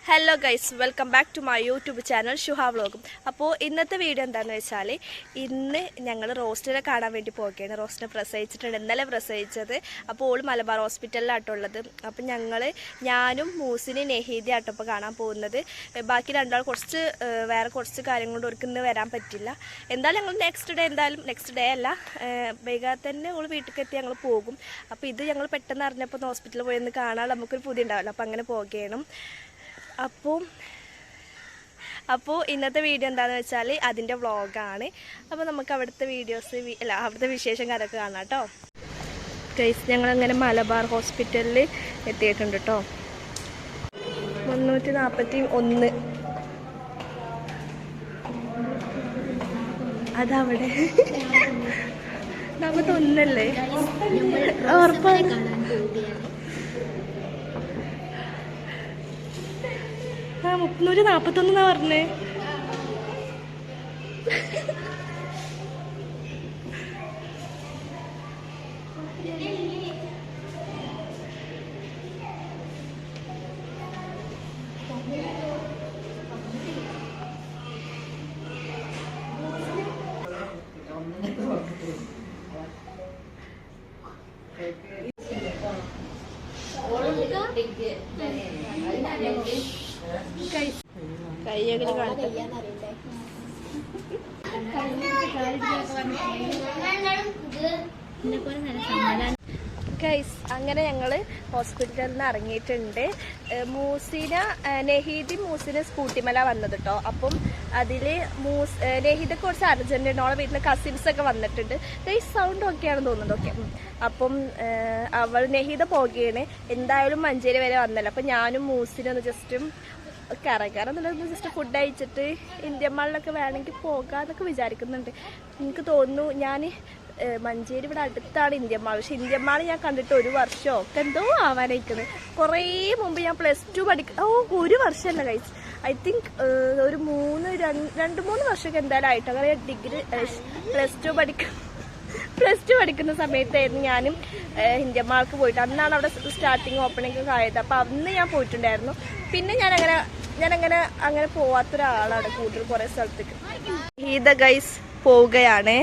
Hello guys, welcome back to my YouTube channel Shuha വ്ളോഗും. അപ്പോൾ ഇന്നത്തെ വീഡിയോ എന്താണെന്ന് വെച്ചാൽ, ഇന്ന് ഞങ്ങൾ റോസ്റ്റിനെ കാണാൻ വേണ്ടി പോവുകയാണ്. റോസ്റ്റിനെ പ്രസവിച്ചിട്ടുണ്ട്, ഇന്നലെ പ്രസവിച്ചത്. അപ്പോൾ ഓൾ മലബാർ ഹോസ്പിറ്റലിലാട്ടുള്ളത്. അപ്പം ഞാനും മൂസിനും നെഹീദി ആട്ടോ ഇപ്പോൾ കാണാൻ പോകുന്നത്. ബാക്കി രണ്ടാൾ വേറെ കുറച്ച് കാര്യം കൊണ്ട് അവർക്ക് ഇന്ന് വരാൻ പറ്റില്ല. എന്തായാലും ഞങ്ങൾ നെക്സ്റ്റ് ഡേ അല്ല, വൈകാതെ തന്നെ ഓൾ വീട്ടിലേക്ക് എത്തി ഞങ്ങൾ പോകും. അപ്പോൾ ഇത് ഞങ്ങൾ പെട്ടെന്ന് അറിഞ്ഞപ്പോൾ ഹോസ്പിറ്റലിൽ പോയി ഒന്ന് കാണാൻ നമുക്കൊരു പുതിയ ഉണ്ടാവില്ല. അപ്പോൾ അങ്ങനെ പോവുകയാണ്. അപ്പോൾ ഇന്നത്തെ വീഡിയോ എന്താണെന്ന് വെച്ചാൽ അതിൻ്റെ വ്ളോഗാണ്. അപ്പോൾ നമുക്ക് അവിടുത്തെ അവിടുത്തെ വിശേഷം കാര്യമൊക്കെ കാണാം കേട്ടോ. ഗൈസ്, ഞങ്ങളങ്ങനെ മലബാർ ഹോസ്പിറ്റലിൽ എത്തിയിട്ടുണ്ട് കേട്ടോ. 341 അതവിടെ 41 ഉറപ്പാണ്. ആ 341 പറഞ്ഞേ. കയ്യെങ്കിലും ഗൈസ്, അങ്ങനെ ഞങ്ങൾ ഹോസ്പിറ്റലിൽ നിന്ന് ഇറങ്ങിയിട്ടുണ്ട്. നെഹീദി മൂസിന് സ്കൂട്ടിമല വന്നത് കേട്ടോ. അപ്പം അതിൽ നെഹീദൊക്കെ കുറച്ച് അർജന്റ് ഉണ്ട്. ഓളെ വീട്ടിൽ കസിൻസൊക്കെ വന്നിട്ടുണ്ട്. ഗൈസ്, സൗണ്ട് ഓക്കെയാണെന്ന് തോന്നുന്നുണ്ട്. ഓക്കെ. അപ്പം നെഹീദ പോകുകയാണ്. എന്തായാലും മഞ്ചേരി വരെ വന്നല്ലോ. അപ്പം ഞാനും മൂസിനൊന്ന് ജസ്റ്റ് കറങ്ങാറെന്നുള്ളത് ജസ്റ്റ് ഫുഡ് കഴിച്ചിട്ട് ഇന്ത്യൻ മാളിലൊക്കെ വേണമെങ്കിൽ പോകാമെന്നൊക്കെ വിചാരിക്കുന്നുണ്ട്. എനിക്ക് തോന്നുന്നു ഞാൻ മഞ്ചേരി ഇവിടെ അടുത്താണ് ഇന്ത്യൻ മാൾ. പക്ഷെ ഇന്ത്യൻ മാൾ ഞാൻ കണ്ടിട്ട് 1 വർഷമോ ഒക്കെ എന്തോ ആവാനായിരിക്കുന്നത്. കുറേ മുമ്പ് ഞാൻ +2 1 വർഷമല്ല കഴിച്ചു. ഐ തിങ്ക് ഒരു 2-3 വർഷമൊക്കെ എന്തായാലും ആയിട്ട്. അങ്ങനെ ഡിഗ്രി +2 പഠിക്കുന്ന സമയത്തായിരുന്നു ഞാനും ഇന്ത്യൻ മാൾക്ക് പോയിട്ട്. അന്നാണ് അവിടെ സ്റ്റാർട്ടിങ് ഓപ്പണിംഗ് ഒക്കെ ആയത്. അപ്പം അന്ന് ഞാൻ പോയിട്ടുണ്ടായിരുന്നു. പിന്നെ ഞാനങ്ങനെ പോവാത്തൊരാളാണ് കൂടുതൽ കുറേ സ്ഥലത്തേക്ക്. ഗൈസ് പോവുകയാണ്.